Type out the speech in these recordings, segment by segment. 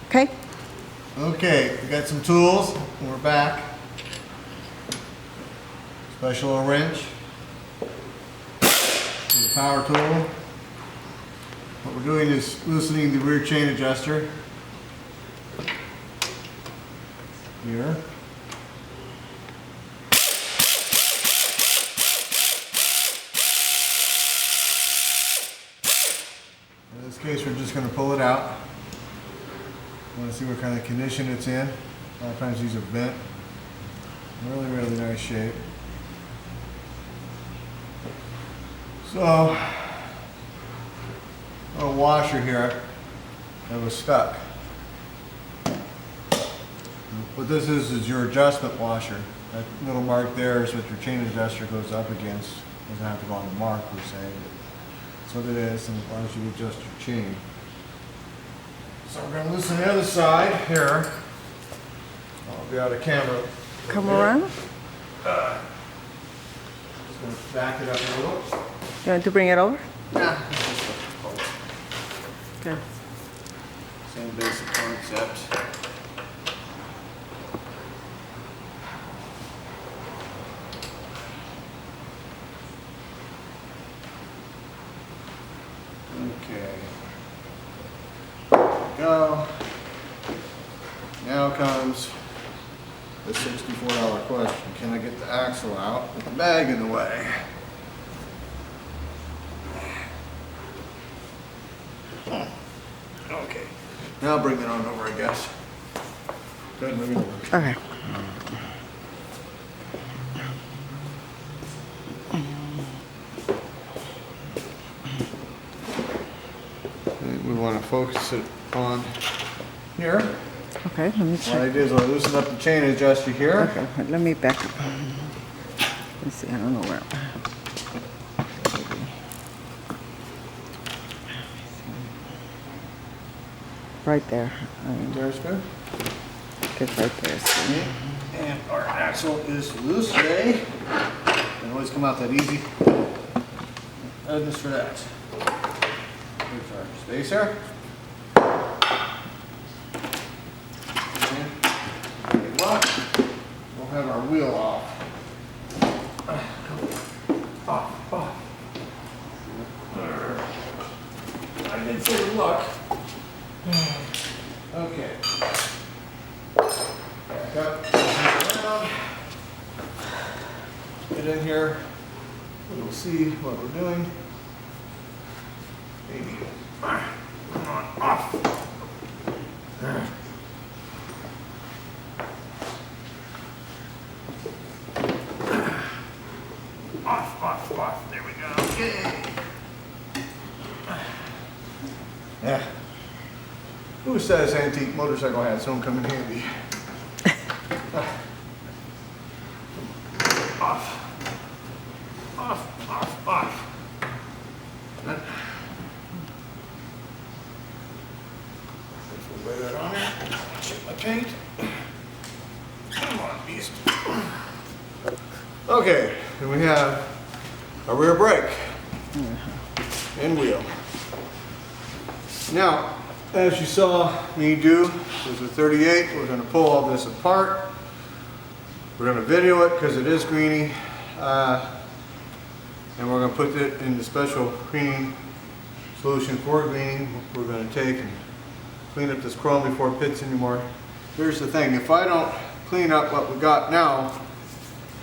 Okay. Okay, we got some tools, and we're back. Special wrench. The power tool. What we're doing is loosening the rear chain adjuster. Here. In this case, we're just going to pull it out. Want to see what kind of condition it's in. A lot of times these are bent. Really nice shape. So, a washer here that was stuck. What this is your adjustment washer. That little mark there is what your chain adjuster goes up against. Doesn't have to go on the mark per se. That's what it is, and it allows you to adjust your chain. So we're going to loosen the other side here. I'll be out of camera. Come around. Just going to back it up a little. You want to bring it over? Yeah. Okay. Same basic concept. Okay. Go. Now comes the $64 question. Can I get the axle out with the bag in the way? Okay. Now bring it on over, I guess. Go ahead and bring it over. Okay. We want to focus it on here. Okay, let me What check. I did is I loosened up the chain adjuster here. Okay, let me back up. Let's see, I don't know where. Right there. There's good. Get right there. See? And our axle is loose today. Doesn't always come out that easy. Goodness for that. Here's our spacer. And we'll have our wheel off. Off. I didn't say good luck. Okay. Back up, around. Get in here. We'll see what we're doing. Maybe. Come on, off. Off. There we go. Okay. Yeah. Who says antique motorcycle hats don't come in handy? Off. Lay that on there. Check my paint. Come on, beast. Okay, and we have a rear brake and wheel. Now, as you saw me do with the 38, we're going to pull all this apart. We're going to video it because it is Greenie, and we're going to put it in the special cleaning solution for Greenie. We're going to take and clean up this chrome before it pits anymore. Here's the thing, if I don't clean up what we got now,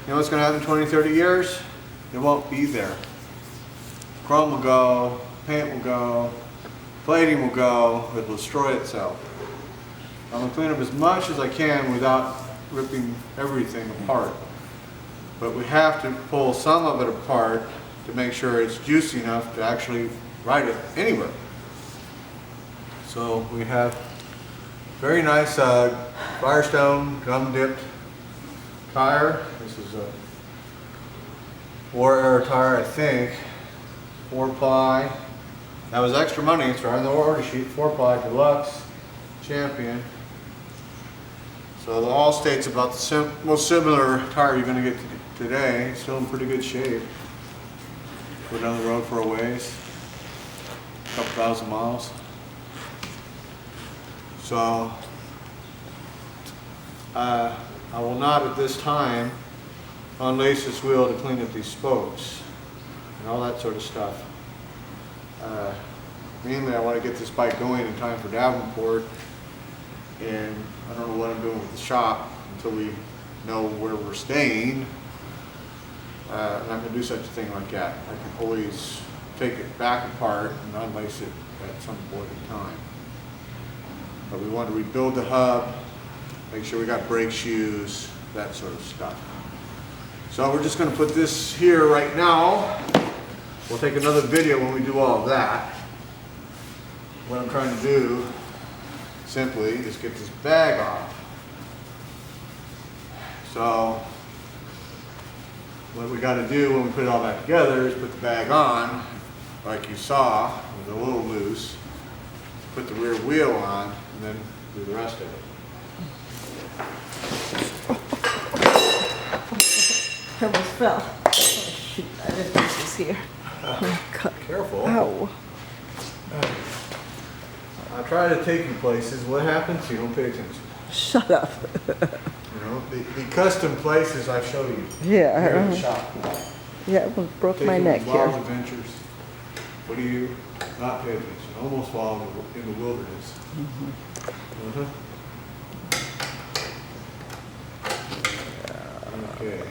you know what's going to happen in 20, 30 years? It won't be there. Chrome will go, paint will go, plating will go, it will destroy itself. I'm going to clean up as much as I can without ripping everything apart. But we have to pull some of it apart to make sure it's juicy enough to actually ride it anywhere. So we have very nice Firestone gum dipped tire. This is a War Era tire, I think. 4-ply. That was extra money. It's right on the order sheet. 4-ply Deluxe Champion. So the Allstate's about the most similar tire you're going to get today. It's still in pretty good shape. Go down the road for a ways. A couple thousand miles. So I will not at this time unlace this wheel to clean up these spokes and all that sort of stuff. Mainly I want to get this bike going in time for Davenport, and I don't know what I'm doing with the shop until we know where we're staying. I'm not going to do such a thing like that. I can always take it back apart and unlace it at some point in time. But we want to rebuild the hub, make sure we got brake shoes, that sort of stuff. So we're just going to put this here right now. We'll take another video when we do all of that. What I'm trying to do simply is get this bag off. So what we got to do when we put it all back together is put the bag on, like you saw, with a little loose, put the rear wheel on, and then do the rest of it. I almost fell. Oh, shoot, I didn't think it was here. Oh, God. Careful. Ow. I try to take you places. What happens? You don't pay attention. Shut up. You know, the custom places I show you. Yeah. Here in the shop. Yeah, it almost broke Take my you neck on here. wild adventures. What do you not pay attention? Almost fall in the wilderness. Okay.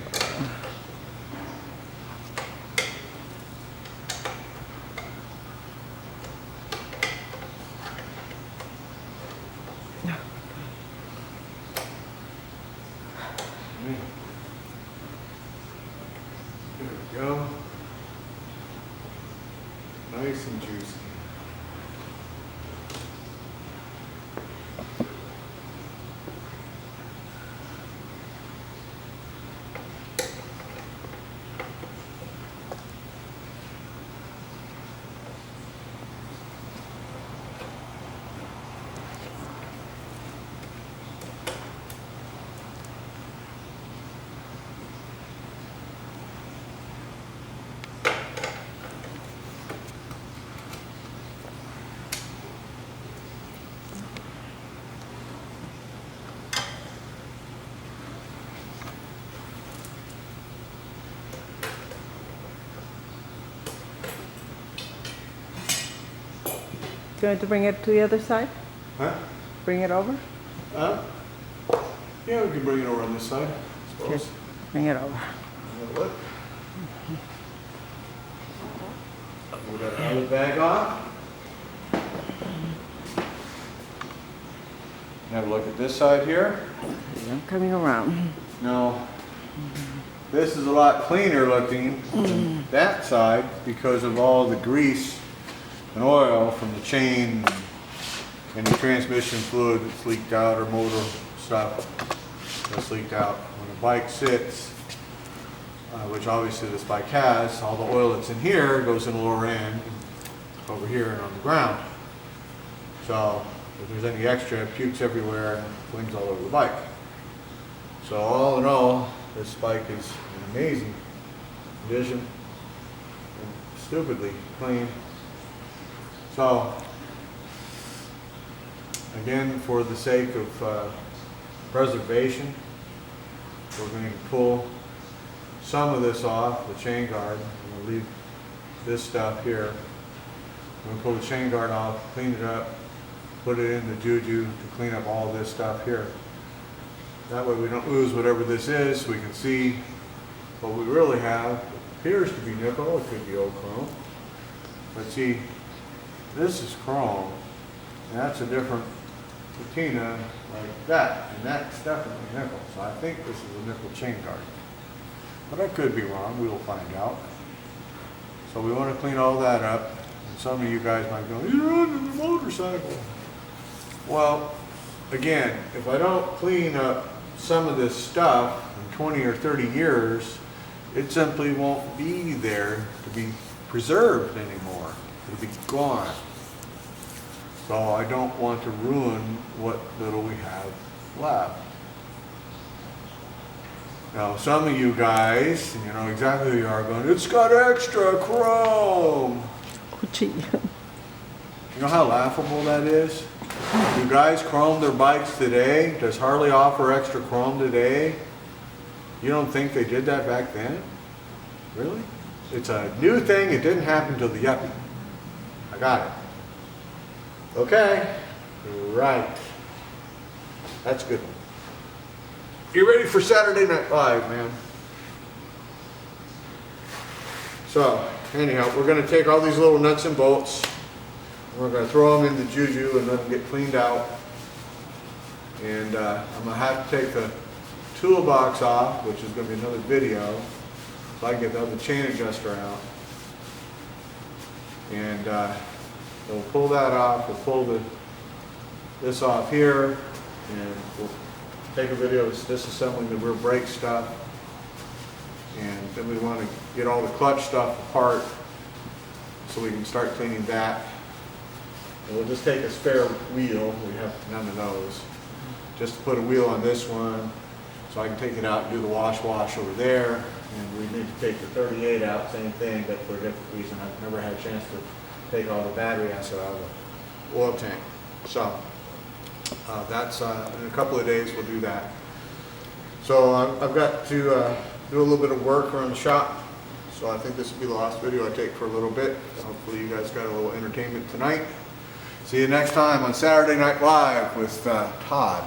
There we go. Nice and juicy. Do you want to bring it to the other side? Huh? Bring it over? Yeah, we can bring it over on this side, I suppose. Okay. Bring it over. Have a look. We got another bag on. Have a look at this side here. I'm coming around. Now, this is a lot cleaner looking than that side because of all the grease and oil from the chain and the transmission fluid that's leaked out, or motor stuff that's leaked out. When a bike sits, which obviously this bike has, all the oil that's in here goes in the lower end, over here and on the ground. So if there's any extra, it pukes everywhere and flings all over the bike. So all in all, this bike is an amazing condition and stupidly clean. So again, for the sake of preservation, we're going to pull some of this off, the chain guard. I'm going to leave this stuff here. I'm going to pull the chain guard off, clean it up, put it in the juju to clean up all this stuff here. That way we don't lose whatever this is. We can see what we really have. It appears to be nickel, it could be old chrome. But see, this is chrome, and that's a different patina like that, and that's definitely nickel. So I think this is a nickel chain guard. But I could be wrong, we will find out. So we want to clean all that up. And some of you guys might go, you're running a motorcycle. Well, again, if I don't clean up some of this stuff in 20 or 30 years, it simply won't be there to be preserved anymore. It'll be gone. So I don't want to ruin what little we have left. Now some of you guys, and you know exactly who you are, going, it's got extra chrome. Oh, gee. You know how laughable that is? Do guys chrome their bikes today? Does Harley offer extra chrome today? You don't think they did that back then? Really? It's a new thing. It didn't happen till the yuppie. I got it. Okay. Right. That's a good one. You ready for Saturday Night Live, man? So, anyhow, we're going to take all these little nuts and bolts. We're going to throw them in the juju and let them get cleaned out. And I'm going to have to take the toolbox off, which is going to be another video, so I can get the other chain adjuster out. And we'll pull that off. We'll pull this off here, and we'll take a video of disassembling the rear brake stuff. And then we want to get all the clutch stuff apart so we can start cleaning that. And we'll just take a spare wheel. We have none of those. Just to put a wheel on this one so I can take it out and do the wash over there. And we need to take the 38 out, same thing, but for a different reason. I've never had a chance to take all the battery acid out of the oil tank. So that's in a couple of days we'll do that. So I've got to do a little bit of work around the shop. So I think this will be the last video I take for a little bit. Hopefully you guys got a little entertainment tonight. See you next time on Saturday Night Live with Todd.